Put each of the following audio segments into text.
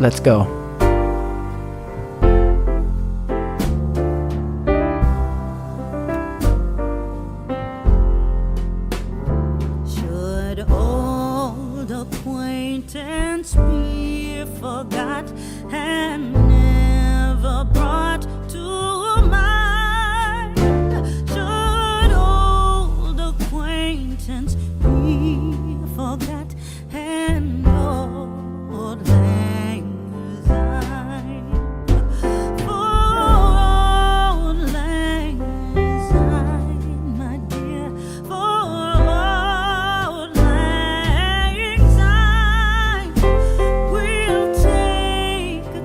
Let's go. Should old acquaintance be forgot and never brought to mind? Should old acquaintance be forgot and old lang syne? For old lang syne, my dear, for old lang syne, we'll take a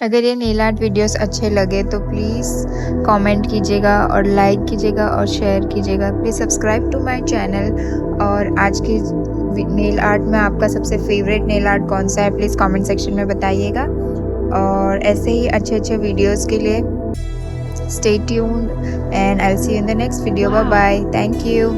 अगर ये nail art videos अच्छे लगे तो please comment कीजिएगा और like कीजिएगा और share कीजिएगा। Please subscribe to my channel. और आज की नेल आर्ट में आपका सबसे फेवरेट नेल आर्ट कौन सा है, प्लीज़ कमेंट सेक्शन में बताइएगा। और ऐसे ही अच्छे वीडियोस के लिए stay tuned and I will see you in the next video. Bye bye, thank you.